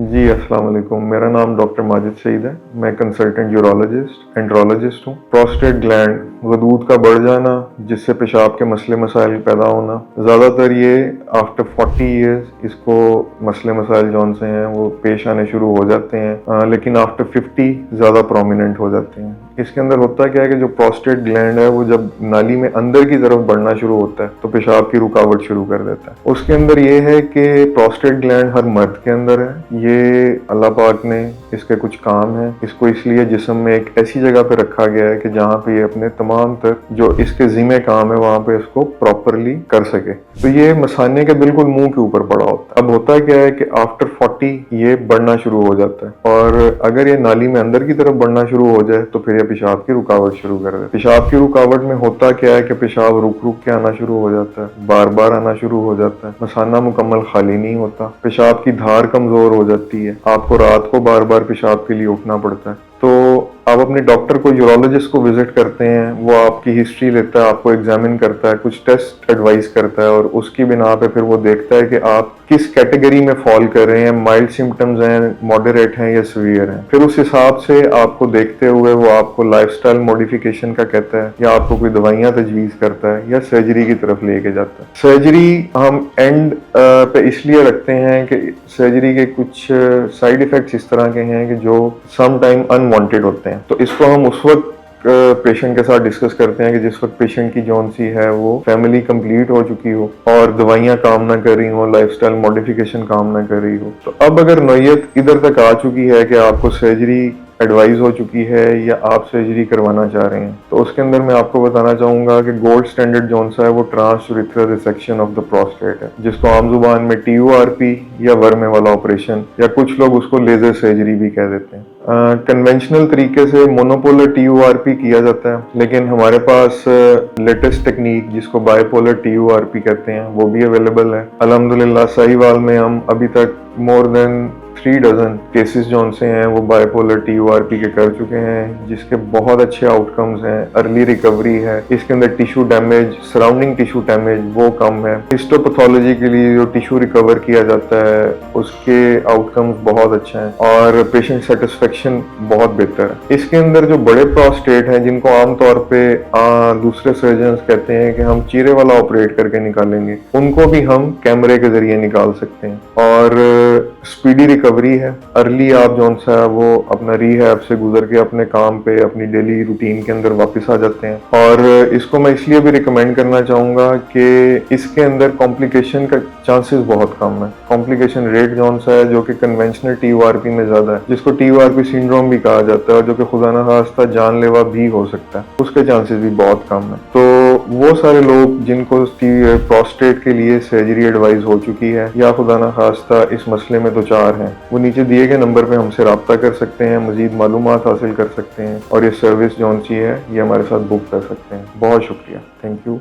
जी, अस्सलाम वालेकुम। मेरा नाम डॉक्टर माजिद सईद है। मैं कंसल्टेंट यूरोलॉजिस्ट, एंड्रोलॉजिस्ट हूँ। प्रोस्टेट ग्लैंड, गदूद का बढ़ जाना जिससे पेशाब के मसले मसाइल पैदा होना, ज़्यादातर ये आफ्टर 40 ईयर्स इसको मसले मसाइल जौन से हैं वो पेश आने शुरू हो जाते हैं, लेकिन आफ्टर 50 ज़्यादा प्रोमिनेंट हो जाते हैं। इसके अंदर होता क्या है कि जो प्रोस्टेट ग्लैंड है वो जब नाली में अंदर की तरफ बढ़ना शुरू होता है तो पेशाब की रुकावट शुरू कर देता है। उसके अंदर ये है कि प्रोस्टेट ग्लैंड हर मर्द के अंदर है। ये अल्लाह पाक ने इसके कुछ काम है, इसको इसलिए जिस्म में एक ऐसी जगह पे रखा गया है कि जहाँ पे ये अपने तमाम तर जो इसके जिम्मे काम है वहाँ पे इसको प्रॉपरली कर सके। तो ये मसाने के बिल्कुल मुंह के ऊपर पड़ा होता है। अब होता क्या है कि आफ्टर 40 ये बढ़ना शुरू हो जाता है, और अगर ये नाली में अंदर की तरफ बढ़ना शुरू हो जाए तो फिर ये पेशाब की रुकावट शुरू कर दे। पेशाब की रुकावट में होता क्या है कि पेशाब रुक रुक के आना शुरू हो जाता है, बार बार आना शुरू हो जाता है, मसाना मुकम्मल खाली नहीं होता, पेशाब की धार कमजोर हो जाती है, आपको रात को बार बार पेशाब के लिए उठना पड़ता है। तो आप अपने डॉक्टर को, यूरोलॉजिस्ट को विजिट करते हैं, वो आपकी हिस्ट्री लेता है, आपको एग्जामिन करता है, कुछ टेस्ट एडवाइस करता है, और उसकी बिना पे फिर वो देखता है कि आप किस कैटेगरी में फॉल कर रहे हैं, माइल्ड सिम्टम्स हैं, मॉडरेट हैं या सीवियर हैं। फिर उस हिसाब से आपको देखते हुए वो आपको लाइफस्टाइल मॉडिफिकेशन का कहता है, या आपको कोई दवाइयाँ तजवीज़ करता है, या सर्जरी की तरफ लेके जाता है। सर्जरी हम एंड पे इसलिए रखते हैं कि सर्जरी के कुछ साइड इफेक्ट्स इस तरह के हैं कि जो सम टाइम अनवांटेड होते हैं। तो इसको हम उस वक्त पेशेंट के साथ डिस्कस करते हैं कि जिस वक्त पेशेंट की जौन सी है वो फैमिली कंप्लीट हो चुकी हो और दवाइयाँ काम ना कर रही हो, लाइफस्टाइल मॉडिफिकेशन काम ना कर रही हो। तो अब अगर नौयत इधर तक आ चुकी है कि आपको सर्जरी एडवाइस हो चुकी है या आप सर्जरी करवाना चाह रहे हैं, तो उसके अंदर मैं आपको बताना चाहूंगा कि गोल्ड स्टैंडर्ड जौन सा है वो transurethral resection of the prostate है, जिसको आम जुबान में TURP या वर्मे वाला ऑपरेशन, या कुछ लोग उसको लेजर सर्जरी भी कह देते हैं। कन्वेंशनल तरीके से मोनोपोलर TURP किया जाता है, लेकिन हमारे पास लेटेस्ट टेक्निक जिसको बायपोलर TURP कहते हैं वो भी अवेलेबल है। अल्हम्दुलिल्लाह साहिवाल में हम अभी तक मोर देन 3 डजन केसेस जौन से हैं वो बायपोलर TURP के कर चुके हैं, जिसके बहुत अच्छे आउटकम्स हैं, अर्ली रिकवरी है, इसके अंदर tissue damage, surrounding tissue damage वो कम है। हिस्टोपैथोलॉजी के लिए जो टिश्यू रिकवर किया जाता है उसके आउटकम्स बहुत अच्छे हैं और पेशेंट सेटिस्फेक्शन बहुत बेहतर है। इसके अंदर जो बड़े प्रोस्टेट हैं जिनको आमतौर पे दूसरे सर्जन कहते हैं कि हम चीरे वाला ऑपरेट करके निकालेंगे, उनको भी हम कैमरे के जरिए निकाल सकते हैं, और स्पीडी रिकवरी है। अर्ली आप जौन सा है वो अपना रिहैब से गुजर के अपने काम पे, अपनी डेली रूटीन के अंदर वापस आ जाते हैं। और इसको मैं इसलिए भी रिकमेंड करना चाहूँगा कि इसके अंदर कॉम्प्लिकेशन का चांसेस बहुत कम है। कॉम्प्लिकेशन रेट जौन सा है जो कि कन्वेंशनल TURP में ज़्यादा है, जिसको TURP सिंड्रोम भी कहा जाता है, और जो कि खुदा न खास्ता जानलेवा भी हो सकता है, उसके चांसेस भी बहुत कम है। तो वो सारे लोग जिनको प्रोस्टेट के लिए सर्जरी एडवाइस हो चुकी है या खुदा न खास्ता इस मसले में दो चार हैं, वो नीचे दिए गए नंबर पे हमसे रब्ता कर सकते हैं, मजीद मालूमात हासिल कर सकते हैं, और ये सर्विस जौन सी है ये हमारे साथ बुक कर सकते हैं। बहुत शुक्रिया, थैंक यू।